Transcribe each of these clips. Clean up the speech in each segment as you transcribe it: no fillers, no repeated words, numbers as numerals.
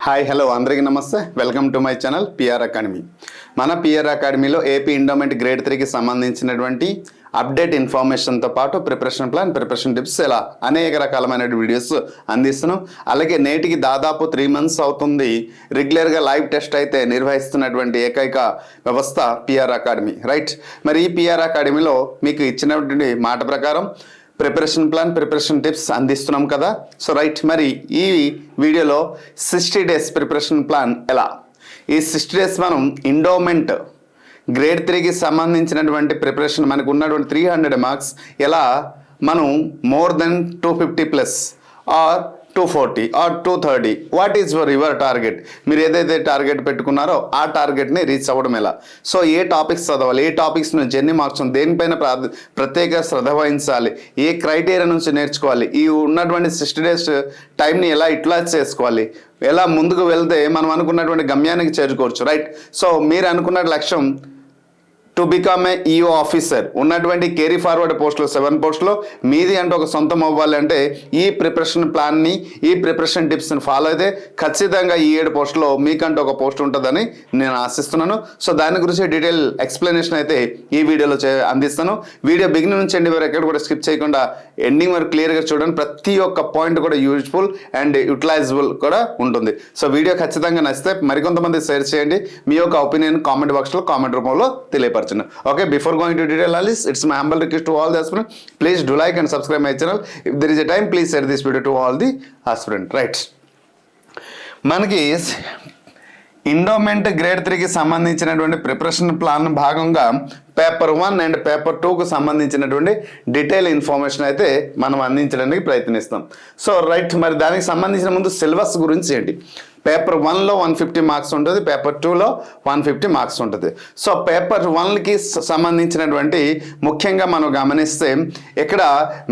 Hi hello అందరికీ నమస్తే. Welcome to my channel PR academy. మన పిఆర్ అకాడమీలో ఏపీ ఎండోమెంట్ గ్రేడ్ 3కి సంబంధించినటువంటి అప్డేట్ ఇన్ఫర్మేషన్తో పాటు ప్రిపరేషన్ ప్లాన్, ప్రిపరేషన్ టిప్స్ ఇలా అనేక రకాలమైన వీడియోస్ అందిస్తున్నాం. అలాగే నేటికి దాదాపు 3 months అవుతుంది రెగ్యులర్గా లైవ్ టెస్ట్ అయితే నిర్వహిస్తున్నటువంటి ఏకైక వ్యవస్థ పిఆర్ అకాడమీ, రైట్. మరి ఈ పిఆర్ అకాడమీలో మీకు ఇచ్చినటువంటి మాట ప్రకారం ప్రిపరేషన్ ప్లాన్, ప్రిపరేషన్ టిప్స్ అందిస్తున్నాం కదా. సో రైట్, మరి ఈ వీడియోలో 60 days ప్రిపరేషన్ ప్లాన్ ఎలా, ఈ 60 days మనం ఎండోమెంట్ గ్రేడ్ 3కి సంబంధించినటువంటి ప్రిపరేషన్ మనకు ఉన్నటువంటి 300 marks ఎలా మనం more than 250+ or 240 or 230 what is your target, మీరు ఏదైతే టార్గెట్ పెట్టుకున్నారో ఆ టార్గెట్ని రీచ్ అవ్వడం ఎలా, సో ఏ టాపిక్స్ చదవాలి, ఏ టాపిక్స్ నుంచి ఎన్ని మార్క్స్, దేనిపైన ప్రత్యేక శ్రద్ధ వహించాలి, ఏ క్రైటీరియా నుంచి నేర్చుకోవాలి, ఈ ఉన్నటువంటి 60 days టైంని ఎలా యూటిలైజ్ చేసుకోవాలి, ఎలా ముందుకు వెళ్తే మనం అనుకున్నటువంటి గమ్యానికి చేరుకోవచ్చు, రైట్. సో మీరు అనుకున్న లక్ష్యం to become a EO officer, ఉన్నటువంటి కేరీ ఫార్వర్డ్ పోస్టులో 7 పోస్టులో మీది అంటే ఒక సొంతం అవ్వాలి అంటే ఈ ప్రిపరేషన్ ప్లాన్ని, ఈ ప్రిపరేషన్ టిప్స్ని ఫాలో అయితే ఖచ్చితంగా ఈ 7 పోస్టులో మీకంటే ఒక పోస్ట్ ఉంటుందని నేను ఆశిస్తున్నాను. సో దాని గురించి డీటెయిల్ ఎక్స్ప్లెనేషన్ అయితే ఈ వీడియోలో అందిస్తాను. వీడియో బిగినింగ్ నుంచి ఎండింగ్ వరకు ఎక్కడ కూడా స్కిప్ చేయకుండా ఎండింగ్ వరకు క్లియర్గా చూడండి. ప్రతి ఒక్క పాయింట్ కూడా యూజ్ఫుల్ అండ్ యూటిలైజబుల్ కూడా ఉంటుంది. సో వీడియో ఖచ్చితంగా నచ్చితే మరికొంతమంది షేర్ చేయండి. మీ యొక్క ఒపీనియన్ కామెంట్ బాక్స్లో కామెంట్ రూపంలో తెలియపరచండి. Okay, before going to detail analysis, it's my humble request to all the aspirants, please do like and subscribe my channel. If there is a time, please share this video to all the aspirants, right. మనకి endowment grade 3కి సంబంధించినటువంటి preparation plan భాగంగా paper 1 and paper 2కు సంబంధించినటువంటి detail information అయితే మనం అందించడానికి ప్రయత్నిస్తాం. So right, మరి దానికి సంబంధించిన ముందు సిలబస్ గురించి ఏంటి. పేపర్ 1లో 150 మార్క్స్ ఉంటుంది, పేపర్ 2లో 150 మార్క్స్ ఉంటుంది. సో పేపర్ 1కి సంబంధించినటువంటి ముఖ్యంగా మనం గమనిస్తే ఇక్కడ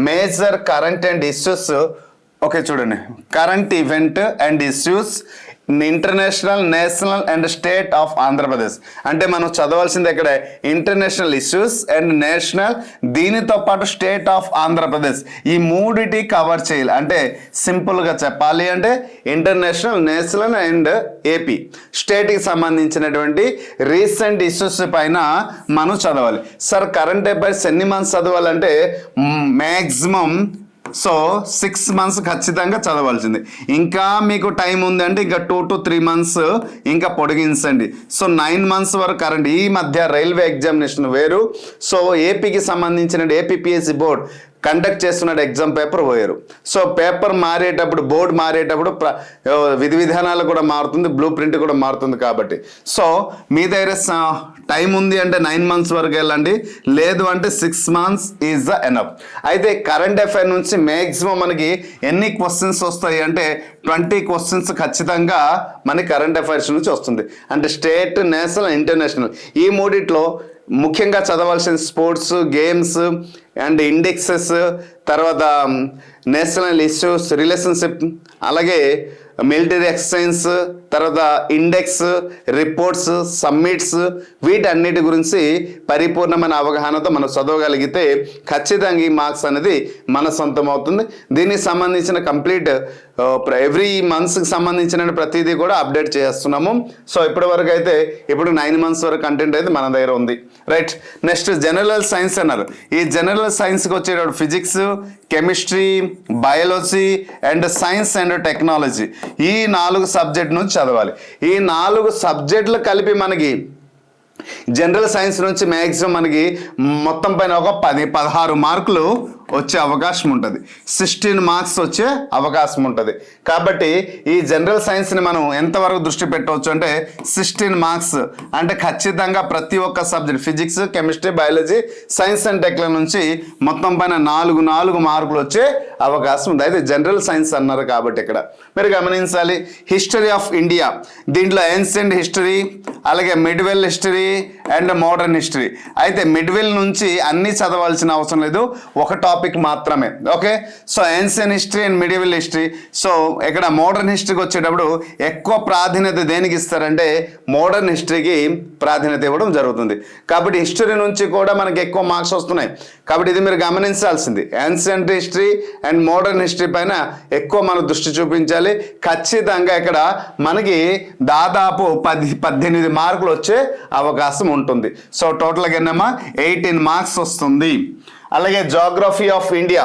major current and issues, okay చూడండి, current event and issues international, national and state of Andhra Pradesh. అంటే మనం చదవాల్సింది ఇక్కడ ఇంటర్నేషనల్ ఇష్యూస్ అండ్ నేషనల్, దీనితో పాటు స్టేట్ ఆఫ్ ఆంధ్రప్రదేశ్, ఈ మూడిటి కవర్ చేయాలి. అంటే సింపుల్గా చెప్పాలి అంటే ఇంటర్నేషనల్, నేషనల్ అండ్ ఏపీ, స్టేట్కి సంబంధించినటువంటి రీసెంట్ ఇష్యూస్ పైన మనం చదవాలి. సార్ కరెంట్ అఫైర్స్ ఎన్ని మంత్స్ చదవాలంటే మ్యాక్సిమం 6 months ఖచ్చితంగా చదవాల్సింది. ఇంకా మీకు టైం ఉంది అంటే ఇంకా 2 to 3 months ఇంకా పొడిగించండి. సో 9 months వరకు కరెంట్. ఈ మధ్య రైల్వే ఎగ్జామినేషన్ వేరు, సో ఏపీకి సంబంధించిన ఏపీపీఎస్సీ బోర్డ్ కండక్ట్ చేస్తున్న ఎగ్జామ్ పేపర్ పోయారు. సో పేపర్ మారేటప్పుడు, బోర్డు మారేటప్పుడు విధి విధానాలు కూడా మారుతుంది, బ్లూ ప్రింట్ కూడా మారుతుంది. కాబట్టి సో మీ దగ్గర టైం ఉంది అంటే 9 months వరకు వెళ్ళండి, లేదు అంటే 6 months ఈజ్ ద ఎనఫ్. అయితే కరెంట్ అఫైర్ నుంచి మ్యాక్సిమం మనకి ఎన్ని క్వశ్చన్స్ వస్తాయి అంటే 20 questions ఖచ్చితంగా మనకి కరెంట్ అఫైర్స్ నుంచి వస్తుంది. అంటే స్టేట్, నేషనల్, ఇంటర్నేషనల్, ఈ మూడిట్లో ముఖ్యంగా చదవాల్సిన స్పోర్ట్స్, గేమ్స్ అండ్ ఇండెక్సెస్, తర్వాత నేషనల్ ఇష్యూస్, రిలేషన్షిప్, అలాగే మిలిటరీ ఎక్స్చేంజ్, తర్వాత ఇండెక్స్, రిపోర్ట్స్, సమ్మిట్స్, వీటన్నిటి గురించి పరిపూర్ణమైన అవగాహనతో మనం చదవగలిగితే ఖచ్చితంగా ఈ మార్క్స్ అనేది మన సొంతం అవుతుంది. దీనికి సంబంధించిన కంప్లీట్ ఎవ్రీ మంత్స్కి సంబంధించిన ప్రతిదీ కూడా అప్డేట్ చేస్తున్నాము. సో ఇప్పటి వరకు అయితే ఇప్పుడు 9 months వరకు కంటెంట్ అయితే మన దగ్గర ఉంది, రైట్. నెక్స్ట్ జనరల్ సైన్స్ అన్నారు. ఈ జనరల్ సైన్స్కి వచ్చేటప్పుడు physics, chemistry, biology and science and technology, ఈ 4 సబ్జెక్ట్ నుంచి చదవాలి. ఈ 4 సబ్జెక్టులు కలిపి మనకి జనరల్ సైన్స్ నుంచి మ్యాక్సిమం మనకి మొత్తం పైన ఒక 16 మార్కులు వచ్చే అవకాశం ఉంటుంది, 16 marks వచ్చే అవకాశం ఉంటుంది. కాబట్టి ఈ జనరల్ సైన్స్ని మనం ఎంతవరకు దృష్టి పెట్టవచ్చు అంటే 16 marks అంటే ఖచ్చితంగా ప్రతి ఒక్క subject physics, chemistry, biology, science and టెక్ల నుంచి మొత్తం పైన 4 మార్కులు వచ్చే అవకాశం ఉంది. అయితే జనరల్ సైన్స్ అన్నారు కాబట్టి ఇక్కడ మీరు గమనించాలి. హిస్టరీ ఆఫ్ ఇండియా, దీంట్లో ఏన్షియంట్ హిస్టరీ, అలాగే మిడ్వెల్ హిస్టరీ అండ్ మోడర్న్ హిస్టరీ. అయితే మిడ్వెల్ నుంచి అన్నీ చదవాల్సిన అవసరం లేదు, ఒక టాపిక్ టాపిక్ మాత్రమే. Okay, so ancient history and medieval history. So ఇక్కడ మోడర్న్ హిస్టరీకి వచ్చేటప్పుడు ఎక్కువ ప్రాధాన్యత దేనికి ఇస్తారంటే మోడర్న్ హిస్టరీకి ప్రాధాన్యత ఇవ్వడం జరుగుతుంది. కాబట్టి హిస్టరీ నుంచి కూడా మనకి ఎక్కువ మార్క్స్ వస్తున్నాయి. కాబట్టి ఇది మీరు గమనించాల్సింది. Ancient history and modern history పైన ఎక్కువ మనం దృష్టి చూపించాలి. ఖచ్చితంగా ఇక్కడ మనకి దాదాపు 18 మార్కులు వచ్చే అవకాశం ఉంటుంది. సో టోటల్గా ఏమన్నా 18 మార్క్స్ వస్తుంది. అలాగే జాగ్రఫీ ఆఫ్ ఇండియా,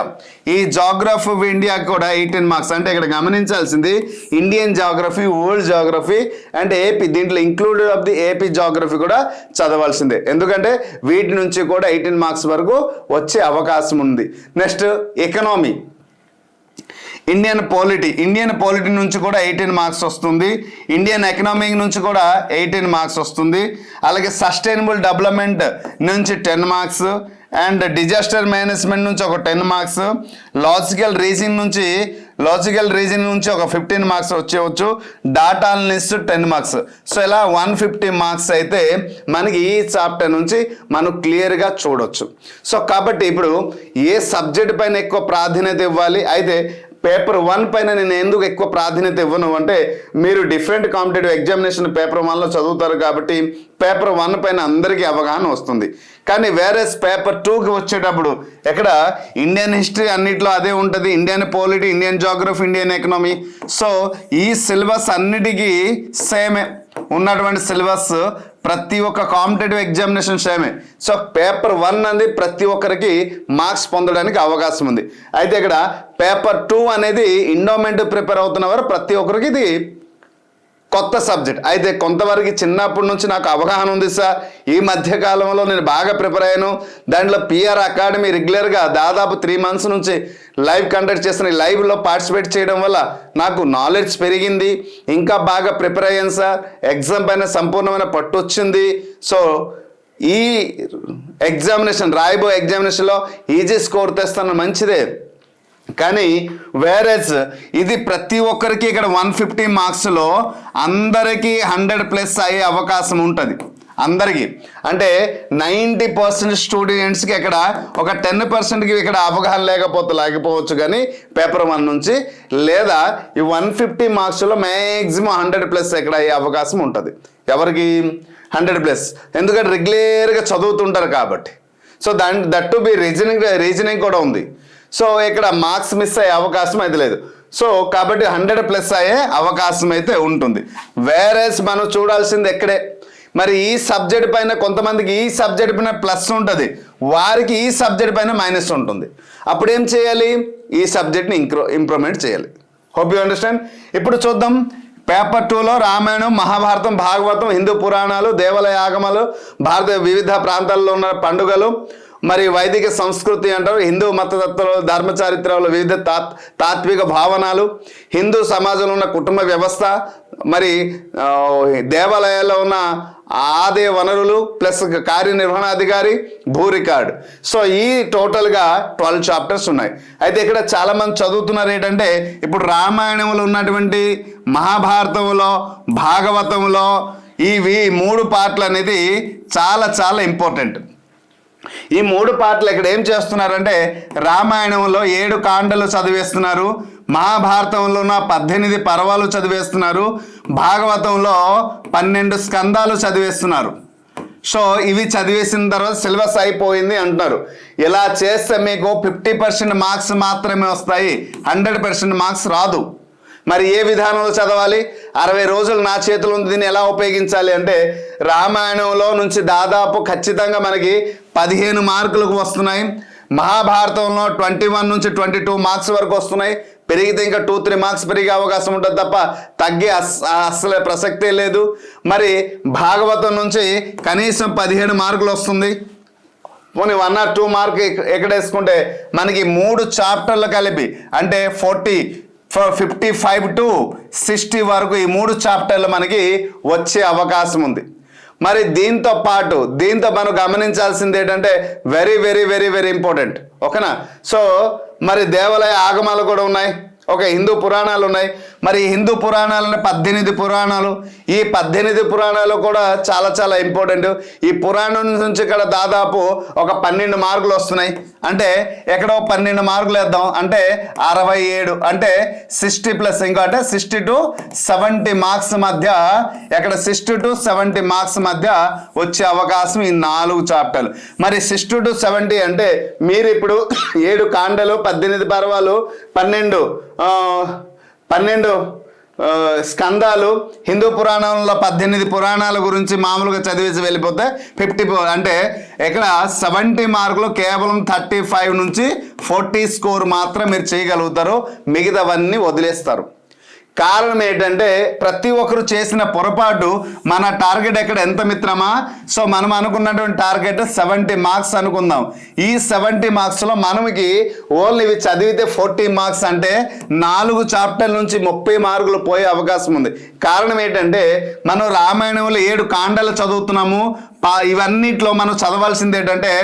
ఈ జాగ్రఫీ ఆఫ్ ఇండియా కూడా 18 మార్క్స్. అంటే ఇక్కడ గమనించాల్సింది Indian geography, world geography and AP, దీంట్లో included of the AP geography కూడా చదవాల్సిందే. ఎందుకంటే వీటి నుంచి కూడా 18 మార్క్స్ వరకు వచ్చే అవకాశం ఉంది. నెక్స్ట్ ఎకనామీ, ఇండియన్ పాలిటీ నుంచి కూడా 18 మార్క్స్ వస్తుంది. ఇండియన్ ఎకనామిక్ నుంచి కూడా 18 మార్క్స్ వస్తుంది. అలాగే సస్టైనబుల్ డెవలప్మెంట్ నుంచి 10 మార్క్స్ అండ్ డిజాస్టర్ మేనేజ్మెంట్ నుంచి ఒక 10 మార్క్స్, లాజికల్ రీజనింగ్ నుంచి ఒక 15 మార్క్స్ వచ్చేవచ్చు, డాటా అనాలిసిస్ 10 మార్క్స్. సో ఇలా 150 మార్క్స్ అయితే మనకి ఈ చాప్టర్ నుంచి మనం క్లియర్గా చూడొచ్చు. సో కాబట్టి ఇప్పుడు ఏ సబ్జెక్ట్ పైన ఎక్కువ ప్రాధాన్యత ఇవ్వాలి, అయితే పేపర్ 1 పైన నేను ఎందుకు ఎక్కువ ప్రాధాన్యత ఇవ్వను అంటే మీరు డిఫరెంట్ కాంపిటేటివ్ ఎగ్జామినేషన్ పేపర్ 1లో చదువుతారు కాబట్టి పేపర్ 1 పైన అందరికీ అవగాహన వస్తుంది. కానీ వేరే పేపర్ 2కి వచ్చేటప్పుడు ఇక్కడ ఇండియన్ హిస్టరీ అన్నిట్లో అదే ఉంటుంది, Indian polity, Indian geography, Indian economy. So ఈ సిలబస్ అన్నిటికీ సేమే ఉన్నటువంటి సిలబస్, ప్రతి ఒక్క కాంపిటేటివ్ ఎగ్జామినేషన్ సేమే. సో పేపర్ 1 అనేది ప్రతి ఒక్కరికి మార్క్స్ పొందడానికి అవకాశం ఉంది. అయితే ఇక్కడ పేపర్ 2 అనేది ఎండోమెంట్ ప్రిపేర్ అవుతున్న వారు ప్రతి ఒక్కరికి ఇది కొత్త సబ్జెక్ట్. అయితే కొంతవరకు చిన్నప్పటి నుంచి నాకు అవగాహన ఉంది సార్, ఈ మధ్య కాలంలో నేను బాగా ప్రిపేర్ అయ్యాను. దాంట్లో పిఆర్ అకాడమీ రెగ్యులర్గా దాదాపు 3 మంత్స్ నుంచి లైవ్ కండక్ట్ చేసిన లైవ్లో పార్టిసిపేట్ చేయడం వల్ల నాకు నాలెడ్జ్ పెరిగింది, ఇంకా బాగా ప్రిపేర్ అయ్యాను సార్, ఎగ్జామ్ పైన సంపూర్ణమైన పట్టు వచ్చింది. సో ఈ రాయబోయే ఎగ్జామినేషన్లో ఈజీ స్కోర్ తెస్తాను, మంచిదే. కానీ వేరేజ్ ఇది ప్రతి ఒక్కరికి ఇక్కడ 150 మార్క్స్లో అందరికీ 100+ అయ్యే అవకాశం ఉంటుంది. అందరికీ అంటే 90% స్టూడెంట్స్కి ఇక్కడ ఒక 10%కి ఇక్కడ అవగాహన లేకపోవచ్చు. కానీ పేపర్ 1 నుంచి లేదా ఈ 150 మార్క్స్లో మ్యాక్సిమం 100+ ఇక్కడ అయ్యే అవకాశం ఉంటుంది. ఎవరికి 100+, ఎందుకంటే రెగ్యులర్గా చదువుతుంటారు కాబట్టి. So that to be reasoning కూడా ఉంది. సో ఇక్కడ మార్క్స్ మిస్ అయ్యే అవకాశం అయితే లేదు. సో కాబట్టి 100+ అయ్యే అవకాశం అయితే ఉంటుంది. వేరేస్ మనం చూడాల్సింది ఎక్కడే, మరి ఈ సబ్జెక్ట్ పైన కొంతమందికి ఈ సబ్జెక్ట్ పైన ప్లస్ ఉంటుంది, వారికి ఈ సబ్జెక్ట్ పైన మైనస్ ఉంటుంది. అప్పుడు ఏం చేయాలి, ఈ సబ్జెక్ట్ని ఇంప్రూవ్మెంట్ చేయాలి. Hope you understand. ఇప్పుడు చూద్దాం పేపర్ 2లో రామాయణం, మహాభారతం, భాగవతం, హిందూ పురాణాలు, దేవాలయ ఆగమాలు, భారత వివిధ ప్రాంతాల్లో ఉన్న పండుగలు, మరి వైదిక సంస్కృతి అంటారు, హిందూ మతతత్వాలు, ధర్మచారిత్రలు, వివిధ తాత్విక భావనలు, హిందూ సమాజంలో ఉన్న కుటుంబ వ్యవస్థ, మరి దేవాలయాల్లో ఉన్న ఆదాయ వనరులు ప్లస్ కార్యనిర్వహణాధికారి, భూ రికార్డు. సో ఈ టోటల్గా 12 చాప్టర్స్ ఉన్నాయి. అయితే ఇక్కడ చాలామంది చదువుతున్నారు ఏంటంటే ఇప్పుడు రామాయణంలో ఉన్నటువంటి మహాభారతంలో, భాగవతంలో ఇవి 3 పార్ట్లు అనేది చాలా చాలా ఇంపార్టెంట్. ఈ 3 పార్ట్లు ఇక్కడ ఏం చేస్తున్నారంటే రామాయణంలో 7 కాండలు చదివేస్తున్నారు, మహాభారతంలో ఉన్న 18 పర్వాలు చదివేస్తున్నారు, భాగవతంలో 12 స్కందాలు చదివేస్తున్నారు. సో ఇవి చదివేసిన తర్వాత సిలబస్ అయిపోయింది అంటున్నారు. ఇలా చేస్తే మీకు 50% మార్క్స్ మాత్రమే వస్తాయి, 100% మార్క్స్ రాదు. మరి ఏ విధానంలో చదవాలి, 60 రోజులు నా చేతిలో ఉంది, దీన్ని ఎలా ఉపయోగించాలి అంటే రామాయణంలో నుంచి దాదాపు ఖచ్చితంగా మనకి 15 మార్కులకు వస్తున్నాయి, మహాభారతంలో 21 నుంచి 22 మార్క్స్ వరకు వస్తున్నాయి, పెరిగితే ఇంకా 2-3 మార్క్స్ పెరిగే అవకాశం ఉంటుంది తప్ప తగ్గే అస్సలే ప్రసక్తే లేదు. మరి భాగవతం నుంచి కనీసం 17 మార్కులు వస్తుంది, పోనీ 1 or 2 మార్క్ ఎక్కడ వేసుకుంటే మనకి 3 చాప్టర్లు కలిపి అంటే 55 to 60 వరకు ఈ 3 చాప్టర్లు మనకి వచ్చే అవకాశం ఉంది. మరి దీంతో మనం గమనించాల్సింది ఏంటంటే very very very very important. ఓకేనా. సో మరి దేవాలయ ఆగమాలు కూడా ఉన్నాయి, ఒక హిందూ పురాణాలు ఉన్నాయి, మరి హిందూ పురాణాలను 18 పురాణాలు, ఈ 18 పురాణాలు కూడా చాలా చాలా ఇంపార్టెంట్. ఈ పురాణం నుంచి ఇక్కడ దాదాపు ఒక 12 మార్కులు వస్తున్నాయి. అంటే ఎక్కడో 12 మార్కులు వేద్దాం అంటే 67, అంటే 60 ప్లస్ ఇంకో అంటే 60 to 70 మార్క్స్ మధ్య, ఎక్కడ 60 to 70 మార్క్స్ మధ్య వచ్చే అవకాశం ఈ 4 చాప్టర్లు. మరి 60 to 70 అంటే మీరు ఇప్పుడు 7 కాండలు, 18 పర్వాలు, 12 స్కందాలు, హిందూ పురాణంలో 18 పురాణాల గురించి మామూలుగా చదివేసి వెళ్ళిపోతే 50, అంటే ఇక్కడ 70 మార్కులు కేవలం 35 నుంచి 40 స్కోర్ మాత్రం మీరు చేయగలుగుతారు, మిగతావన్నీ వదిలేస్తారు. కారణం ఏంటంటే ప్రతి ఒక్కరు చేసిన పొరపాటు. మన టార్గెట్ ఎక్కడ ఎంత మిత్రమా? సో మనం అనుకున్నటువంటి టార్గెట్ 70 మార్క్స్ అనుకుందాం. ఈ 70 మార్క్స్లో మనకి ఓన్లీ ఇవి చదివితే 40 మార్క్స్, అంటే 4 చాప్టర్ల నుంచి 30 మార్కులు పోయే అవకాశం ఉంది. కారణం ఏంటంటే మనం రామాయణంలో 7 కాండలు చదువుతున్నాము. ఇవన్నిట్లో మనం చదవాల్సింది ఏంటంటే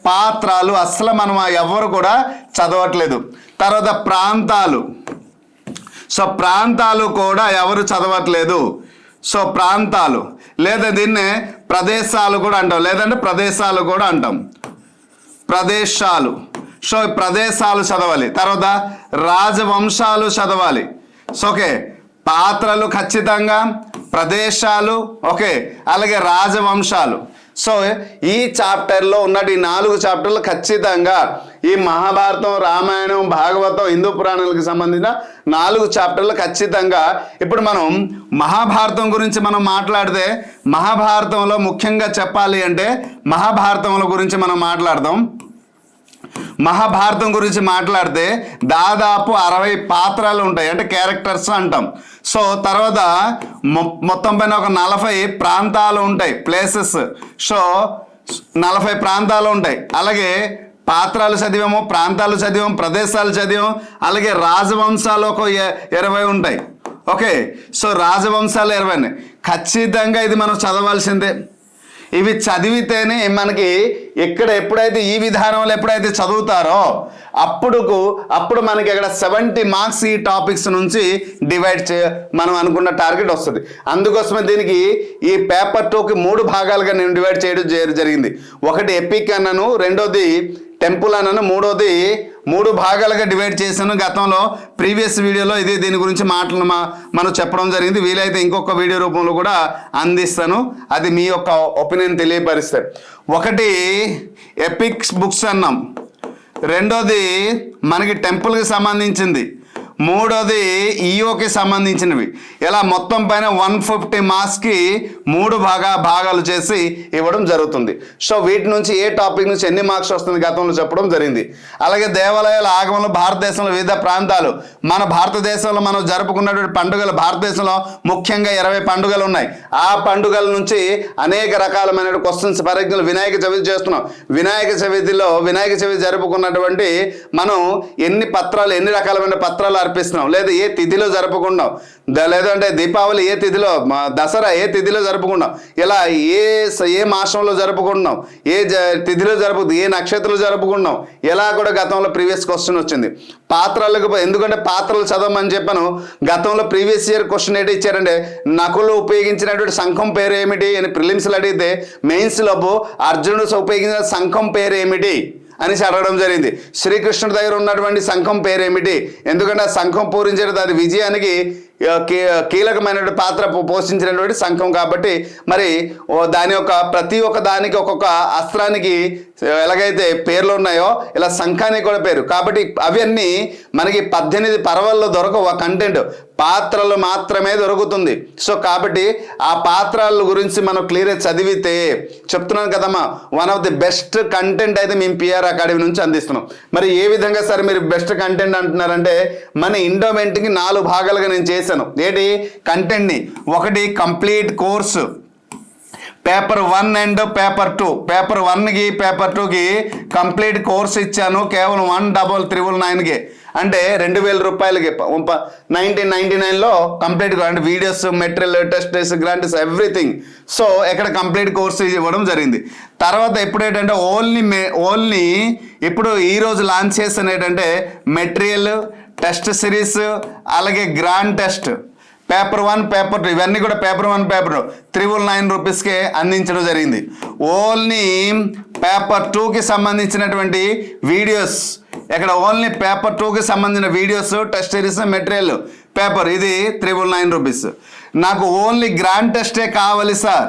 పాత్రలు. అసలు మనం ఎవరు కూడా చదవట్లేదు. తర్వాత ప్రాంతాలు. సో ప్రాంతాలు కూడా ఎవరు చదవట్లేదు. సో ప్రాంతాలు లేదా దీన్నే ప్రదేశాలు కూడా అంటాం, లేదంటే ప్రదేశాలు కూడా అంటాం, ప్రదేశాలు. సో ప్రదేశాలు చదవాలి. తర్వాత రాజవంశాలు చదవాలి. సో ఓకే, పాత్రలు ఖచ్చితంగా, ప్రదేశాలు ఓకే, అలాగే రాజవంశాలు. సో ఈ చాప్టర్లో ఉన్నట్టు ఈ 4 చాప్టర్లు ఖచ్చితంగా ఈ మహాభారతం, రామాయణం, భాగవతం, హిందూ పురాణాలకు సంబంధించిన 4 చాప్టర్లు ఖచ్చితంగా. ఇప్పుడు మనం మహాభారతం గురించి మనం మాట్లాడితే, మహాభారతంలో ముఖ్యంగా చెప్పాలి అంటే మహాభారతంలో గురించి మనం మాట్లాడదాం. మహాభారతం గురించి మాట్లాడితే దాదాపు 60 పాత్రలు ఉంటాయి, అంటే క్యారెక్టర్స్ అంటాం. సో తర్వాత మొత్తం పైన ఒక 40 ప్రాంతాలు ఉంటాయి, ప్లేసెస్. సో 40 ప్రాంతాలు ఉంటాయి. అలాగే పాత్రలు చదివాము, ప్రాంతాలు చదివాం, ప్రదేశాలు చదివాం. అలాగే రాజవంశాలు ఒక 20 ఉంటాయి. ఓకే, సో రాజవంశాలు 20. ఖచ్చితంగా ఇది మనం చదవాల్సిందే. ఇవి చదివితేనే మనకి ఎప్పుడైతే ఈ విధానంలో ఎప్పుడైతే చదువుతారో అప్పుడు మనకి ఇక్కడ 70 మార్క్స్ ఈ టాపిక్స్ నుంచి డివైడ్ మనం అనుకున్న టార్గెట్ వస్తుంది. అందుకోసమే దీనికి ఈ పేపర్ 2కి 3 భాగాలుగా నేను డివైడ్ చేయడం జరిగింది. ఒకటి ఎపిక్ అన్నను, రెండోది టెంపుల్ అన్నను, మూడోది 3 భాగాలుగా డివైడ్ చేశాను. గతంలో ప్రీవియస్ వీడియోలో దీని గురించి మనం చెప్పడం జరిగింది. వీలైతే ఇంకొక వీడియో రూపంలో కూడా అందిస్తాను, అది మీ యొక్క ఒపీనియన్ తెలియపరిస్తే. ఒకటి ఎపిక్ బుక్స్ అన్నాం, రెండోది మనకి టెంపుల్కి సంబంధించింది, మూడోది ఈఓకి సంబంధించినవి. ఇలా మొత్తం పైన 150 మార్క్స్కి 3 భాగాలు చేసి ఇవ్వడం జరుగుతుంది. సో వీటి నుంచి ఏ టాపిక్ నుంచి ఎన్ని మార్క్స్ వస్తుంది గతంలో చెప్పడం జరిగింది. అలాగే దేవాలయాల ఆగమనంలో భారతదేశంలో వివిధ ప్రాంతాలు, మన భారతదేశంలో మనం జరుపుకున్నటువంటి పండుగలు, భారతదేశంలో ముఖ్యంగా 20 పండుగలు ఉన్నాయి. ఆ పండుగల నుంచి అనేక రకాలమైన questions. For example Vinayaka Chavithi చేస్తున్నాం, వినాయక చవితి జరుపుకున్నటువంటి మనం ఎన్ని రకాలమైన పత్రాలు అర్పిస్తున్నాం, లేదా ఏ తిథిలో జరుపుకున్నాం, లేదంటే దీపావళి ఏ తిథిలో, దసరా ఏ తిథిలో జరుపుకున్నాం, ఇలా ఏ మాసంలో జరుపుకుంటున్నాం, ఏ తిథిలో ఏ నక్షత్రాలు జరుపుకున్నాం, ఎలా కూడా గతంలో ప్రీవియస్ క్వశ్చన్ వచ్చింది. పాత్రలకు ఎందుకంటే పాత్రలు చదవమని చెప్పాను. గతంలో ప్రీవియస్ ఇయర్ క్వశ్చన్ ఏంటి ఇచ్చారంటే నకులు ఉపయోగించినటువంటి శంఖం పేరు ఏమిటి అని ప్రిలిమ్స్లో అడిగితే, మెయిన్స్లోపు అర్జునుడు ఉపయోగించిన శంఖం పేరు ఏమిటి అని అడగడం జరిగింది. శ్రీకృష్ణుడి దగ్గర ఉన్నటువంటి శంఖం పేరేమిటి? ఎందుకంటే ఆ శంఖం పూరించేది అది విజయానికి కీలకమైనటువంటి పాత్ర పోషించినటువంటి శంఖం కాబట్టి మరి దాని యొక్క ప్రతి ఒక్క దానికి ఒక్కొక్క అస్త్రానికి ఎలాగైతే పేర్లు ఉన్నాయో ఇలా శంఖానికి కూడా పేరు. కాబట్టి అవన్నీ మనకి 18 పర్వాల్లో దొరకవు. ఆ కంటెంట్ పాత్రలు మాత్రమే దొరుకుతుంది. సో కాబట్టి ఆ పాత్రల గురించి మనం క్లియర్గా చదివితే, చెప్తున్నాను కదమ్మా, one of the best content అయితే మేము పిఆర్ అకాడమీ నుంచి అందిస్తున్నాం. మరి ఏ విధంగా సార్ మీరు బెస్ట్ కంటెంట్ అంటున్నారంటే, మన ఎండోమెంట్కి 4 భాగాలుగా నేను చేశాను. ఏంటి కంటెంట్ని? ఒకటి complete course, paper 1 and paper 2. Paper 1కి పేపర్ 2కి కంప్లీట్ కోర్స్ ఇచ్చాను కేవలం 1,399కి, అంటే 2,000 రూపాయలకి. 1999లో కంప్లీట్ అంటే videos, material, test grants everything. So ఇక్కడ కంప్లీట్ కోర్స్ ఇవ్వడం జరిగింది. తర్వాత ఇప్పుడు ఏంటంటే ఓన్లీ ఇప్పుడు ఈరోజు లాంచ్ చేసిన ఏంటంటే మెటీరియల్, టెస్ట్ సిరీస్, అలాగే గ్రాండ్ టెస్ట్, పేపర్ 1 పేపర్ 2 ఇవన్నీ కూడా పేపర్ 1 పేపర్ 999 రూపీస్కే అందించడం జరిగింది. ఓన్లీ పేపర్ 2కి సంబంధించినటువంటి వీడియోస్, ఇక్కడ ఓన్లీ పేపర్ 2కి సంబంధించిన videos, test series, material paper ఇది 999 రూపీస్. నాకు ఓన్లీ గ్రాండ్ టెస్టే కావాలి సార్,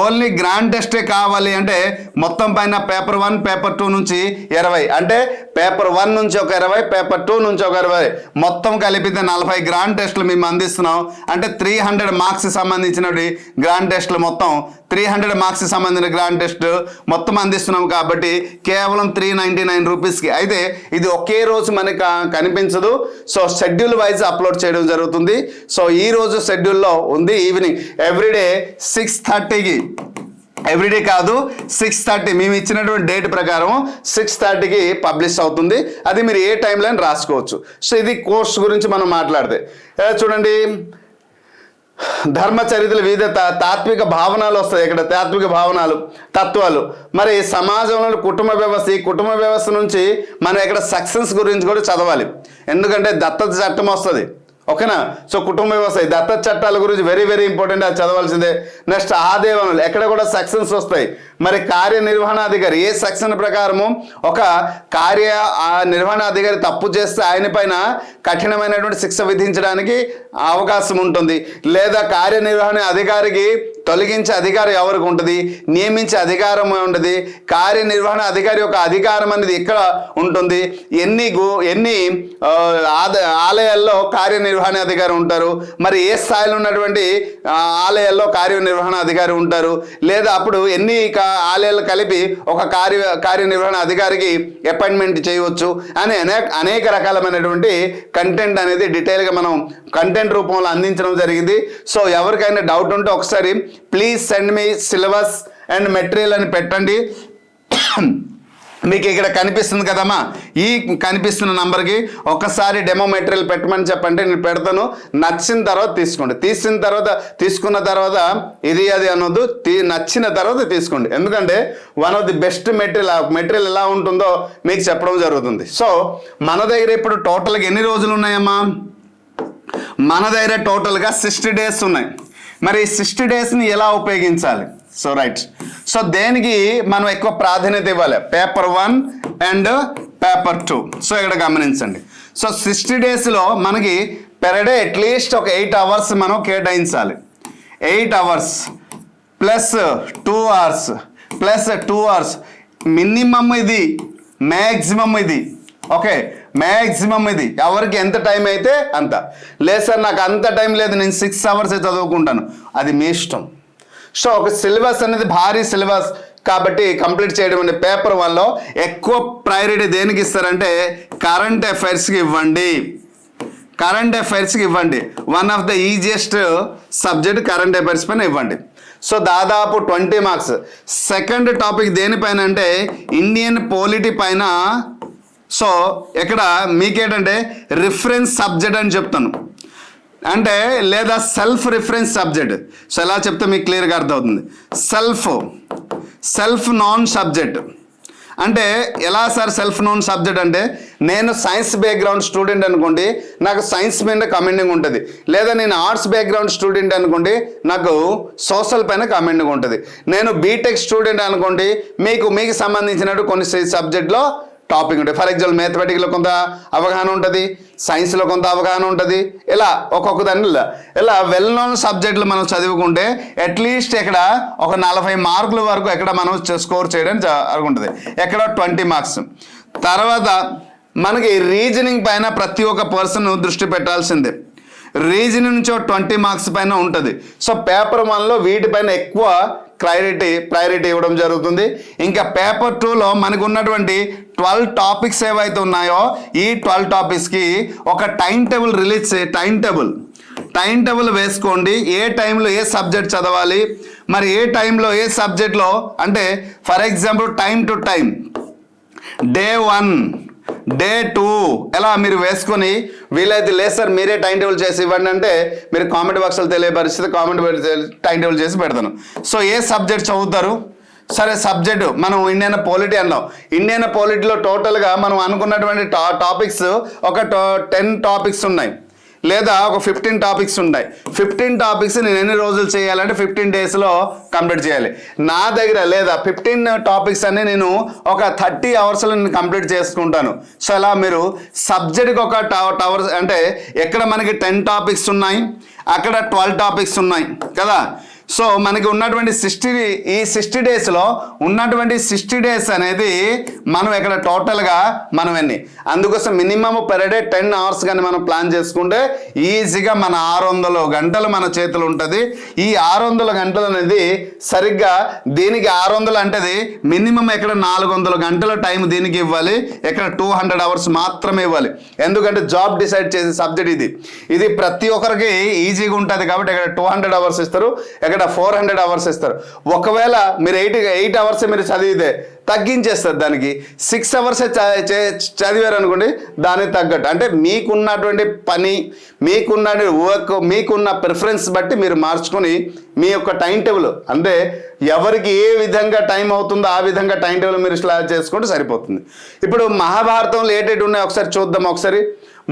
ఓన్లీ గ్రాండ్ టెస్టే కావాలి అంటే మొత్తం పైన పేపర్ 1 పేపర్ 2 నుంచి 20, అంటే పేపర్ 1 నుంచి ఒక 20, పేపర్ 2 నుంచి ఒక 20, మొత్తం కలిపితే 40 గ్రాండ్ టెస్టులు మేము అందిస్తున్నాం. అంటే 300 మార్క్స్ సంబంధించినవి గ్రాండ్ టెస్టులు, మొత్తం 300 మార్క్స్ సంబంధించిన గ్రాండ్ టెస్ట్ మొత్తం అందిస్తున్నాం. కాబట్టి కేవలం 399 రూపీస్కి. అయితే ఇది ఒకే రోజు మనకి కనిపించదు, సో షెడ్యూల్ వైజ్ అప్లోడ్ చేయడం జరుగుతుంది. సో ఈ రోజు షెడ్యూల్లో ఉంది ఈవినింగ్ ఎవ్రీడే 6:30కి, ఎవ్రీడే కాదు 6:30 మేము ఇచ్చినటువంటి డేట్ ప్రకారం 6:30కి పబ్లిష్ అవుతుంది. అది మీరు ఏ టైంలో రాసుకోవచ్చు. సో ఇది కోర్స్ గురించి మనం మాట్లాడితే చూడండి, ధర్మచరిత్రలు, వివిధ తాత్విక భావనలు వస్తాయి ఇక్కడ, తాత్విక భావనలు, తత్వాలు. మరి సమాజంలో కుటుంబ వ్యవస్థ, ఈ కుటుంబ వ్యవస్థ నుంచి మనం ఇక్కడ సక్సెస్ గురించి కూడా చదవాలి. ఎందుకంటే దత్తత చట్టం వస్తుంది, ఓకేనా. సో కుటుంబ వ్యవస్థ, దత్తత చట్టాల గురించి వెరీ వెరీ ఇంపార్టెంట్, అది చదవాల్సిందే. నెక్స్ట్ ఆదేవనలు, ఎక్కడ కూడా సెక్షన్స్ వస్తాయి. మరి కార్యనిర్వహణాధికారి, ఏ సెక్షన్ ప్రకారము ఒక నిర్వహణాధికారి తప్పు చేస్తే ఆయన పైన కఠినమైనటువంటి శిక్ష విధించడానికి అవకాశం ఉంటుంది. లేదా కార్యనిర్వహణ అధికారికి తొలగించే అధికారం ఎవరికి ఉంటుంది, నియమించే అధికారం ఉంటుంది. కార్యనిర్వహణ అధికారి యొక్క అధికారం అనేది ఇక్కడ ఉంటుంది. ఎన్ని ఆలయాల్లో కార్యనిర్వహణ అధికారి ఉంటారు, మరి ఏ స్థాయిలో ఉన్నటువంటి ఆలయాల్లో కార్యనిర్వహణ అధికారి ఉంటారు, లేదా అప్పుడు ఎన్ని ఆలయాలు కలిపి ఒక కార్యనిర్వహణ అధికారికి అపాయింట్మెంట్ చేయవచ్చు అని అనేక రకాలమైనటువంటి కంటెంట్ అనేది డీటెయిల్గా మనం కంటెంట్ రూపంలో అందించడం జరిగింది. సో ఎవరికైనా డౌట్ ఉంటే ఒకసారి please send me syllabus and material అని పెట్టండి. మీకు ఇక్కడ కనిపిస్తుంది కదమ్మా, ఈ కనిపిస్తున్న నంబర్కి ఒకసారి డెమో మెటీరియల్ పెట్టమని చెప్పండి, నేను పెడతాను. నచ్చిన తర్వాత తీసుకోండి, తీసుకున్న తర్వాత ఇది అది అనొద్దు, నచ్చిన తర్వాత తీసుకోండి. ఎందుకంటే one of the best material ఎలా ఉంటుందో మీకు చెప్పడం జరుగుతుంది. సో మన దగ్గర ఇప్పుడు టోటల్గా ఎన్ని రోజులు ఉన్నాయమ్మా? మన దగ్గర టోటల్గా 60 డేస్ ఉన్నాయి. మరి 60 డేస్ని ఎలా ఉపయోగించాలి? సో రైట్, సో దేనికి మనం ఎక్కువ ప్రాధాన్యత ఇవ్వాలి? Paper 1 and paper 2. సో ఇక్కడ గమనించండి. సో 60 డేస్లో మనకి పెర్ డే అట్లీస్ట్ ఒక 8 అవర్స్ మనం కేటాయించాలి. 8 hours plus 2 hours plus 2 hours minimum, ఇది మ్యాక్సిమం, ఇది ఓకే మ్యాక్సిమం. ఇది ఎవరికి ఎంత టైం అయితే అంత. లేదు సార్ నాకు అంత టైం లేదు, నేను 6 అవర్స్ చదువుకుంటాను, అది మీ ఇష్టం. సో ఒక సిలబస్ అనేది భారీ సిలబస్ కాబట్టి కంప్లీట్ చేయడం అంటే పేపర్ 1లో ఎక్కువ ప్రయారిటీ దేనికి ఇస్తారంటే కరెంట్ అఫైర్స్కి ఇవ్వండి. కరెంట్ అఫైర్స్కి ఇవ్వండి. One of the easiest subject current affairs పైన ఇవ్వండి. సో దాదాపు 20 మార్క్స్. సెకండ్ టాపిక్ దేనిపైన అంటే ఇండియన్ పాలిటీ పైన. సో ఇక్కడ మీకేంటంటే రిఫరెన్స్ సబ్జెక్ట్ అని చెప్తాను, అంటే లేదా సెల్ఫ్ రిఫరెన్స్ సబ్జెక్ట్. సో ఎలా చెప్తే మీకు క్లియర్గా అర్థమవుతుంది. సెల్ఫ్ నాన్ సబ్జెక్ట్ అంటే ఎలా సార్? సెల్ఫ్ నోన్ సబ్జెక్ట్ అంటే నేను సైన్స్ బ్యాక్గ్రౌండ్ స్టూడెంట్ అనుకోండి, నాకు సైన్స్ మీద కమెండింగ్ ఉంటుంది. లేదా నేను ఆర్ట్స్ బ్యాక్గ్రౌండ్ స్టూడెంట్ అనుకోండి, నాకు సోషల్ పైన కమెండింగ్ ఉంటుంది. నేను బీటెక్ స్టూడెంట్ అనుకోండి, మీకు సంబంధించినట్టు కొన్ని సబ్జెక్ట్లో టాపిక్ ఉంటుంది. ఫర్ ఎగ్జాంపుల్ మ్యాథమెటిక్స్లో కొంత అవగాహన ఉంటుంది, సైన్స్లో కొంత అవగాహన ఉంటుంది. ఇలా ఒక్కొక్క దాన్ని ఇలా వెల్ నోన్ సబ్జెక్టులు మనం చదువుకుంటే అట్లీస్ట్ ఇక్కడ ఒక 40 మార్కుల వరకు ఎక్కడ మనం స్కోర్ చేయడానికి జరుగుతుంది. ఎక్కడ 20 మార్క్స్. తర్వాత మనకి రీజనింగ్ పైన ప్రతి ఒక్క పర్సన్ దృష్టి పెట్టాల్సిందే. రీజనింగ్ నుంచి 20 మార్క్స్ పైన ఉంటుంది. సో పేపర్ 1లో వీటిపైన ఎక్కువ ప్రయారిటీ ఇవ్వడం జరుగుతుంది. ఇంకా పేపర్ 2లో మనకు ఉన్నటువంటి 12 టాపిక్స్ ఏవైతే ఉన్నాయో ఈ 12 టాపిక్స్కి ఒక time table release time table వేసుకోండి. ఏ టైంలో ఏ సబ్జెక్ట్ చదవాలి, మరి ఏ టైంలో ఏ సబ్జెక్ట్లో, అంటే for example time to time, day 1 day 2 ఎలా మీరు వేసుకొని వీలైతే లేదు సార్ మీరే టైం టేబుల్ చేసి ఇవ్వండి అంటే మీరు కామెంట్ బాక్స్లో తెలియపరిస్తే కామెంట్ టైం టేబుల్ చేసి పెడతాను. సో ఏ సబ్జెక్ట్ చదువుతారు, సరే సబ్జెక్టు మనం ఇండియన్ పాలిటీ అన్నాం. ఇండియన్ పాలిటీలో టోటల్గా మనం అనుకున్నటువంటి టాపిక్స్ ఒక 10 టాపిక్స్ ఉన్నాయి, లేదా ఒక 15 టాపిక్స్ ఉన్నాయి. 15 టాపిక్స్ నేను ఎన్ని రోజులు చేయాలంటే 15 డేస్లో కంప్లీట్ చేయాలి. నా దగ్గర లేదా 15 టాపిక్స్ అన్ని నేను ఒక 30 అవర్స్లో నేను కంప్లీట్ చేసుకుంటాను. సో అలా మీరు సబ్జెక్ట్కి ఒక టవర్స్ అంటే ఎక్కడ మనకి 10 టాపిక్స్ ఉన్నాయి, అక్కడ 12 టాపిక్స్ ఉన్నాయి కదా. సో మనకి ఉన్నటువంటి 60 డేస్లో ఉన్నటువంటి 60 డేస్ అనేది మనం ఇక్కడ టోటల్గా మనం ఎన్ని, అందుకోసం మినిమం పర్ డే 10 అవర్స్ కానీ మనం ప్లాన్ చేసుకుంటే ఈజీగా మన 600 గంటలు మన చేతులు ఉంటుంది. ఈ 600 గంటలు అనేది సరిగ్గా దీనికి 600 అంటేది మినిమం ఇక్కడ 400 గంటల టైం దీనికి ఇవ్వాలి, ఇక్కడ 200 అవర్స్ మాత్రమే ఇవ్వాలి. ఎందుకంటే జాబ్ డిసైడ్ చేసే సబ్జెక్ట్ ఇది ప్రతి ఒక్కరికి ఈజీగా ఉంటుంది కాబట్టి ఇక్కడ 200 అవర్స్ ఇస్తారు, ఇక్కడ 400 అవర్స్ ఇస్తారు. ఒకవేళ మీరు 8 అవర్స్ మీరు చదివితే తగ్గించేస్తారు, దానికి 6 అవర్స్ చదివారు అనుకోండి, దానికి తగ్గట్టు అంటే మీకున్నటువంటి పని, మీకున్న వర్క్, మీకున్న ప్రిఫరెన్స్ బట్టి మీరు మార్చుకొని మీ యొక్క టైం టేబుల్ అంటే ఎవరికి ఏ విధంగా టైం అవుతుందో ఆ విధంగా టైం టేబుల్ మీరు స్లాట్ చేసుకుంటే సరిపోతుంది. ఇప్పుడు మహాభారతంలో ఏటేటి ఉన్నాయో ఒకసారి చూద్దాం. ఒకసారి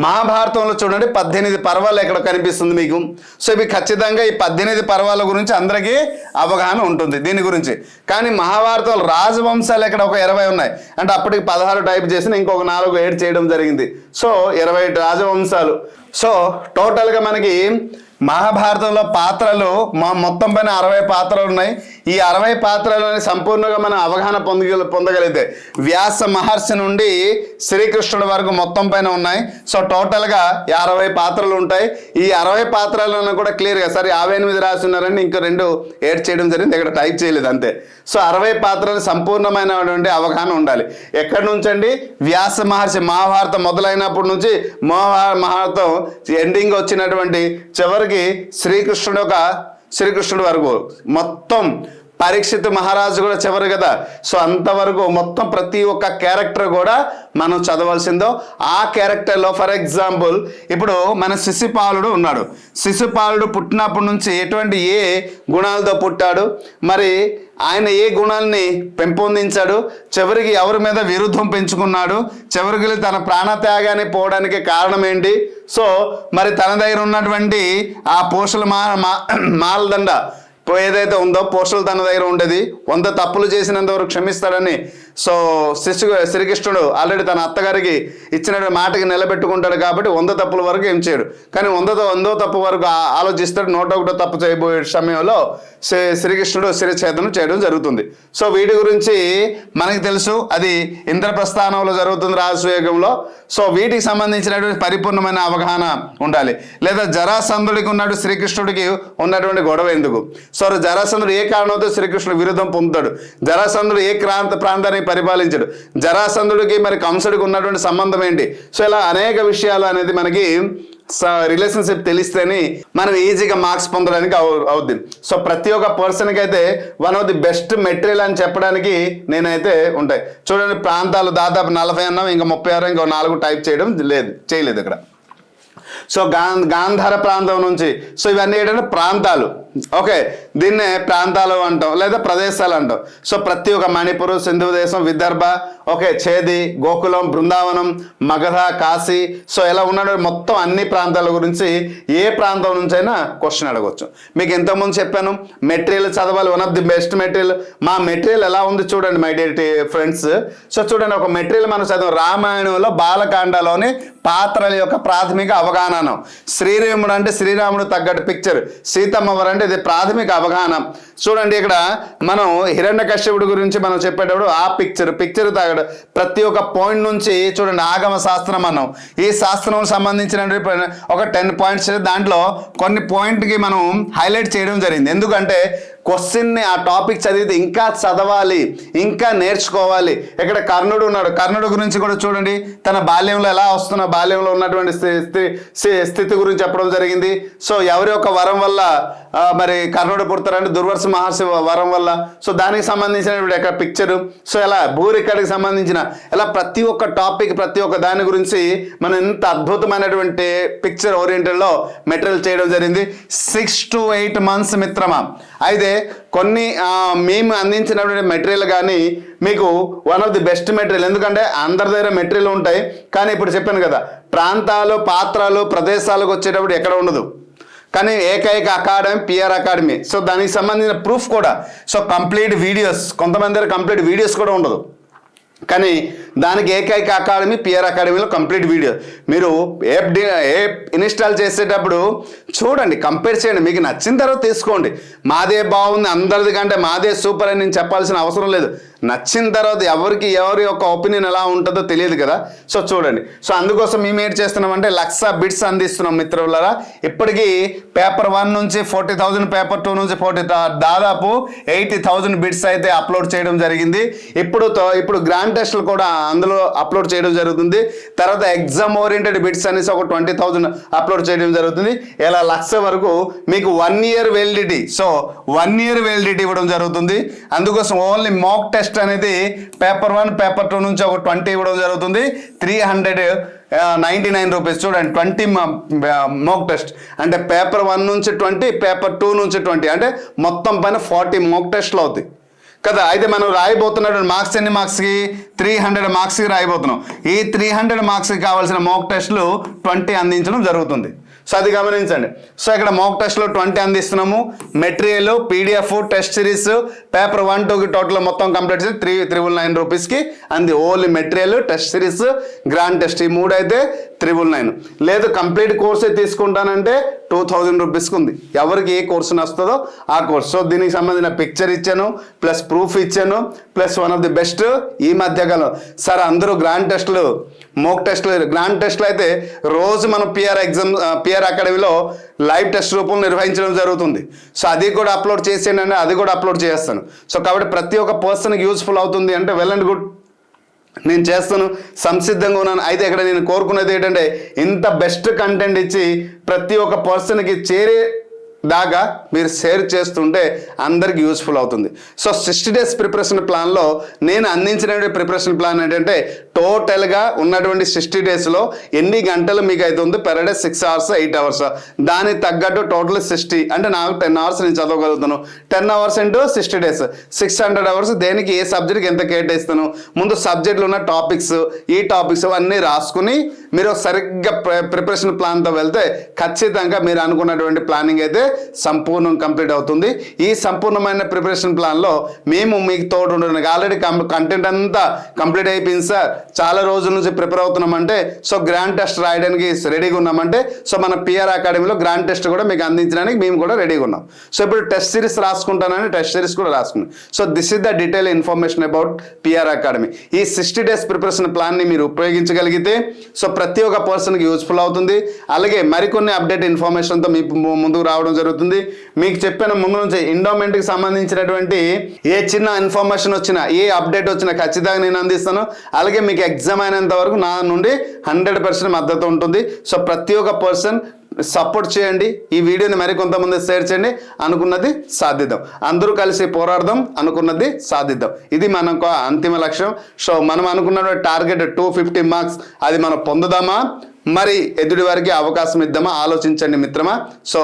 మహాభారతంలో చూడండి 18 పర్వాలు ఎక్కడ కనిపిస్తుంది మీకు. సో ఇవి ఖచ్చితంగా ఈ 18 పర్వాల గురించి అందరికీ అవగాహన ఉంటుంది దీని గురించి. కానీ మహాభారతంలో రాజవంశాలు ఎక్కడ ఒక 20 ఉన్నాయి, అంటే అప్పటికి 16 టైప్ చేసిన ఇంకొక 4 యాడ్ చేయడం జరిగింది. సో 20 రాజవంశాలు. సో టోటల్గా మనకి మహాభారతంలో పాత్రలు మొత్తం పైన 60 పాత్రలు ఉన్నాయి. ఈ 60 పాత్రలని సంపూర్ణంగా మనం అవగాహన పొందగలిగితే వ్యాస మహర్షి నుండి శ్రీకృష్ణుడి వరకు మొత్తం పైన ఉన్నాయి. సో టోటల్గా 60 పాత్రలు ఉంటాయి. ఈ 60 పాత్రలను కూడా క్లియర్గా సరే 58 రాసి ఉన్నారని ఇంకో 2 యాడ్ చేయడం జరిగింది, ఇక్కడ టైప్ చేయలేదు అంతే. సో 60 పాత్రలు సంపూర్ణమైనటువంటి అవగాహన ఉండాలి. ఎక్కడి నుంచి అండి? వ్యాస మహర్షి మహాభారతం మొదలైనప్పటి నుంచి మహాభారతం ఎండింగ్ వచ్చినటువంటి చివరికి శ్రీకృష్ణుడు వరకు మొత్తం పరీక్షిత్ మహారాజు కూడా చివరి కదా. సో అంతవరకు మొత్తం ప్రతి ఒక్క క్యారెక్టర్ కూడా మనం చదవాల్సిందో. ఆ క్యారెక్టర్లో ఫర్ ఎగ్జాంపుల్ ఇప్పుడు మన శిశుపాలుడు ఉన్నాడు. శిశుపాలుడు పుట్టినప్పటి నుంచి ఎటువంటి ఏ గుణాలతో పుట్టాడు, మరి ఆయన ఏ గుణాలని పెంపొందించాడు, చివరికి ఎవరి మీద విరుద్ధం పెంచుకున్నాడు, చివరికి తన ప్రాణత్యాగాన్ని పోవడానికి కారణం ఏంటి. సో మరి తన దగ్గర ఉన్నటువంటి ఆ పోషల మాలదండ ఏదైతే ఉందో పోస్టులు తన దగ్గర ఉండేది, 100 తప్పులు చేసినంత వరకు క్షమిస్తాడని సో శ్రీకృష్ణుడు ఆల్రెడీ తన అత్తగారికి ఇచ్చిన మాటకి నిలబెట్టుకుంటాడు కాబట్టి 100 తప్పుల వరకు ఏం చేయడు. కానీ 100వ తప్పు వరకు ఆలోచిస్తాడు. 101వ తప్పు చేయబోయే సమయంలో శ్రీకృష్ణుడు శిరఛేదనం చేయడం జరుగుతుంది. సో వీటి గురించి మనకి తెలుసు, అది ఇంద్రప్రస్థానంలో జరుగుతుంది రాజసూయగంలో. సో వీటికి సంబంధించినటువంటి పరిపూర్ణమైన అవగాహన ఉండాలి. లేదా జరాసంధుడికి ఉన్నాడు, శ్రీకృష్ణుడికి ఉన్నటువంటి గొడవ ఎందుకు. సో జరాసంధుడు ఏ కారణంతో శ్రీకృష్ణుడు విరుద్ధం పొందుతాడు, జరాసంధుడు ఏ ప్రాంతాన్ని పరిపాలించాడు, జరాసంధుడికి మరి కంసుడికి ఉన్నటువంటి సంబంధం ఏంటి. సో ఇలా అనేక విషయాలు అనేది మనకి రిలేషన్షిప్ తెలిస్తేనే మనం ఈజీగా మార్క్స్ పొందడానికి అవుద్ది. సో ప్రతి ఒక్క పర్సన్కి అయితే one of the best material అని చెప్పడానికి నేనైతే ఉంటాయి. చూడండి ప్రాంతాలు దాదాపు 40 అన్నాం, ఇంకా 36 ఇంకో 4 టైప్ చేయలేదు ఇక్కడ. సో గాంధార ప్రాంతం నుంచి, సో ఇవన్నీ ఏంటంటే ప్రాంతాలు. ఓకే, దీన్నే ప్రాంతాలు అంటాం లేదా ప్రదేశాలు అంటాం. సో ప్రతి ఒక్క మణిపూర్, సింధు దేశం, విదర్భ, ఓకే, ఛేది, గోకులం, బృందావనం, మగధ, కాశీ, సో ఇలా ఉన్న మొత్తం అన్ని ప్రాంతాల గురించి ఏ ప్రాంతం నుంచి అయినా క్వశ్చన్ అడగవచ్చు. మీకు ఇంతకుముందు చెప్పాను మెటీరియల్ చదవాలి, one of the best material. మా మెటీరియల్ ఎలా ఉంది చూడండి మై డియర్ ఫ్రెండ్స్. సో చూడండి, ఒక మెటీరియల్ మనం చదివాం రామాయణంలో బాలకాండలోని పాత్రల యొక్క ప్రాథమిక అవగాహన. శ్రీరాముడు అంటే శ్రీరాముడు తగ్గట్టు పిక్చర్, సీతమ్మ అంటే ఇది ప్రాథమిక అవగాహన. చూడండి ఇక్కడ మనం హిరణ్యకశ్యపుడి గురించి మనం చెప్పేటప్పుడు ఆ పిక్చర్ తగ్గడు ప్రతి ఒక్క పాయింట్ నుంచి చూడండి. ఆగమ శాస్త్రం అన్నాం, ఈ శాస్త్రం సంబంధించిన ఒక 10 పాయింట్స్, దాంట్లో కొన్ని పాయింట్కి మనం హైలైట్ చేయడం జరిగింది. ఎందుకంటే క్వశ్చన్ని ఆ టాపిక్ చదివితే ఇంకా చదవాలి, ఇంకా నేర్చుకోవాలి. ఇక్కడ కర్ణుడు ఉన్నాడు, కర్ణుడు గురించి కూడా చూడండి, తన బాల్యంలో ఎలా వస్తున్న బాల్యంలో ఉన్నటువంటి స్థితి గురించి చెప్పడం జరిగింది. సో ఎవరి యొక్క వరం వల్ల మరి కర్ణుడు పుడతారంటే దుర్వాస మహర్షి వరం వల్ల. సో దానికి సంబంధించినటువంటి యొక్క పిక్చరు, సో ఎలా భూరిక్కడికి సంబంధించిన ఇలా ప్రతి ఒక్క టాపిక్ ప్రతి ఒక్క దాని గురించి మనం ఎంత అద్భుతమైనటువంటి పిక్చర్ ఓరియంటెడ్లో మెటీరియల్ చేయడం జరిగింది. 6 to 8 months మిత్రమా. అయితే కొన్ని మేము అందించినటువంటి మెటీరియల్ కానీ మీకు one of the best material. ఎందుకంటే అందరి దగ్గర మెటీరియల్ ఉంటాయి, కానీ ఇప్పుడు చెప్పాను కదా, ప్రాంతాలు, పాత్రలు, ప్రదేశాలకు వచ్చేటప్పుడు ఎక్కడ ఉండదు. కానీ ఏకైక అకాడమీ పిఆర్ అకాడమీ. సో దానికి సంబంధించిన ప్రూఫ్ కూడా, సో కంప్లీట్ వీడియోస్, కొంతమంది దగ్గర కంప్లీట్ వీడియోస్ కూడా ఉండదు, కానీ దానికి ఏకైక అకాడమీ పిఆర్ అకాడమీలో కంప్లీట్ వీడియో. మీరు యాప్ ఇన్స్టాల్ చేసేటప్పుడు చూడండి, కంపేర్ చేయండి, మీకు నచ్చిన తర్వాత తీసుకోండి. మాదే బాగుంది, అందరిది కంటే మాదే సూపర్ అని నేను చెప్పాల్సిన అవసరం లేదు. నచ్చిన తర్వాత ఎవరి యొక్క ఒపీనియన్ ఎలా ఉంటుందో తెలియదు కదా. సో చూడండి, సో అందుకోసం మేము ఏం చేస్తున్నామంటే 1,00,000 బిట్స్ అందిస్తున్నాం మిత్రులారా. ఇప్పటికీ పేపర్ 1 నుంచి 40,000, పేపర్ 2 నుంచి దాదాపు 80,000 బిట్స్ అయితే అప్లోడ్ చేయడం జరిగింది. ఇప్పుడు గ్రాండ్ టెస్ట్లు కూడా అందులో అప్లోడ్ చేయడం జరుగుతుంది. తర్వాత ఎగ్జామ్ ఓరియంటెడ్ బిట్స్ అనేసి ఒక 20,000 అప్లోడ్ చేయడం జరుగుతుంది. ఇలా 1,00,000 వరకు మీకు 1 year validity. So 1 year validity ఇవ్వడం జరుగుతుంది. అందుకోసం ఓన్లీ మాక్ టెస్ట్ అనేది పేపర్ 1, పేపర్ 2 నుంచి ఒక 20 ఇవ్వడం జరుగుతుంది. 399 రూపీస్. చూడండి, 20 మాక్ టెస్ట్ అంటే పేపర్ 1 నుంచి 20, పేపర్ 2 నుంచి 20, అంటే మొత్తం పైన 40 మాక్ టెస్ట్లు అవుతాయి కదా. అయితే మనం రాయబోతున్నటువంటి మార్క్స్ ఎన్ని మార్క్స్కి? 300 మార్క్స్కి రాయబోతున్నాం. ఈ 300 మార్క్స్కి కావాల్సిన మాక్ టెస్ట్లు 20 అందించడం జరుగుతుంది. సో అది గమనించండి. సో ఇక్కడ మాక్ టెస్ట్లో 20 అందిస్తున్నాము. Material, PDF, test series, paper 1, 2కి టోటల్ మొత్తం కంప్లీట్ చేసి 399 రూపీస్కి అంది. Only material, test series, grand test, ఈ 3 అయితే 399. లేదు కంప్లీట్ కోర్సే తీసుకుంటానంటే 2,000 రూపీస్కి ఉంది. ఎవరికి ఏ కోర్సు నస్తుందో ఆ కోర్స్. సో దీనికి సంబంధించిన పిక్చర్ ఇచ్చాను, ప్లస్ ప్రూఫ్ ఇచ్చాను, plus one of the best ఈ మధ్యకాలం సార్ అందరూ గ్రాండ్ టెస్టులు, మోక్ టెస్టులు, గ్రాండ్ టెస్టులు అయితే రోజు మనం పిఆర్ అకాడమీలో లైవ్ టెస్ట్ రూపంలో నిర్వహించడం జరుగుతుంది. సో అది కూడా అప్లోడ్ చేసేయండి అంటే అది కూడా అప్లోడ్ చేస్తాను. సో కాబట్టి ప్రతి ఒక్క పర్సన్కి యూస్ఫుల్ అవుతుంది అంటే వెల్ అండ్ గుడ్, నేను చేస్తాను, సంసిద్ధంగా ఉన్నాను. అయితే ఇక్కడ నేను కోరుకునేది ఏంటంటే ఇంత బెస్ట్ కంటెంట్ ఇచ్చి ప్రతి ఒక్క పర్సన్కి చేరే దాకా మీరు షేర్ చేస్తుంటే అందరికి యూస్ఫుల్ అవుతుంది. సో 60 days ప్రిపరేషన్ ప్లాన్లో నేను అందించిన ప్రిపరేషన్ ప్లాన్ ఏంటంటే టోటల్గా ఉన్నటువంటి 60 daysలో ఎన్ని గంటలు మీకు అవుతుంది పెర్ డే 6 hours 8 hours, దానికి తగ్గట్టు టోటల్ 60, అంటే నాకు 10 hours నేను చదవగలుగుతాను. 10 hours into 60 days 600 hours. దేనికి ఏ సబ్జెక్ట్కి ఎంత కేటాయిస్తాను, ముందు సబ్జెక్టులు ఉన్న టాపిక్స్, ఈ టాపిక్స్ అన్నీ రాసుకుని మీరు సరిగ్గా ప్రిపరేషన్ ప్లాన్తో వెళ్తే ఖచ్చితంగా మీరు అనుకున్నటువంటి ప్లానింగ్ అయితే సంపూర్ణం కంప్లీట్ అవుతుంది. ఈ సంపూర్ణమైన ప్రిపరేషన్ ప్లాన్లో మేము మీకు తోడు ఉండడానికి ఆల్రెడీ కంటెంట్ అంతా కంప్లీట్ అయిపోయింది సార్, చాలా రోజుల నుంచి ప్రిపేర్ అవుతున్నామంటే, సో గ్రాండ్ టెస్ట్ రాయడానికి రెడీగా ఉన్నామంటే, సో మన పిఆర్ అకాడమీలో గ్రాండ్ టెస్ట్ కూడా మీకు అందించడానికి మేము కూడా రెడీగా ఉన్నాం. సో ఇప్పుడు టెస్ట్ సిరీస్ రాసుకుంటానని టెస్ట్ సిరీస్ కూడా రాసుకున్నాం. So this is the detail information about PR academy. ఈ 60 days ప్రిపరేషన్ ప్లాన్ని మీరు ఉపయోగించగలిగితే సో ప్రతి ఒక్క పర్సన్కి యూస్ఫుల్ అవుతుంది. అలాగే మరికొన్ని అప్డేట్ ఇన్ఫర్మేషన్తో మీ ముందుకు రావడం జరుగుతుంది. మీకు చెప్పిన ముందు నుంచి ఎండోమెంట్కి సంబంధించినటువంటి ఏ చిన్న ఇన్ఫర్మేషన్ వచ్చినా, ఏ అప్డేట్ వచ్చినా ఖచ్చితంగా నేను అందిస్తాను. అలాగే మీకు ఎగ్జామ్ అయినంత వరకు నా నుండి 100% మద్దతు ఉంటుంది. సో ప్రతి ఒక్క పర్సన్ సపోర్ట్ చేయండి, ఈ వీడియోని మరి కొంతమంది షేర్ చేయండి. అనుకున్నది సాధిద్దాం, అందరూ కలిసి పోరాడదాం, అనుకున్నది సాధిద్దాం. ఇది మనకు అంతిమ లక్ష్యం. సో మనం అనుకున్న టార్గెట్ 250 మార్క్స్, అది మనం పొందుదామా, మరి ఎదుటి వారికి అవకాశం ఇద్దామా, ఆలోచించండి మిత్రమా. సో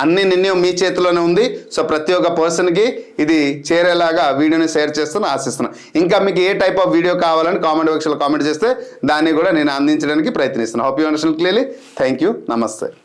అన్ని నిర్ణయం మీ చేతిలోనే ఉంది. సో ప్రతి ఒక్క పర్సన్కి ఇది చేరేలాగా వీడియోని షేర్ చేస్తాను, ఆశిస్తున్నాను. ఇంకా మీకు ఏ టైప్ ఆఫ్ వీడియో కావాలని కామెంట్ బాక్స్లో కామెంట్ చేస్తే దాన్ని కూడా నేను అందించడానికి ప్రయత్నిస్తున్నాను. Hope you understand clearly. Thank you, నమస్తే.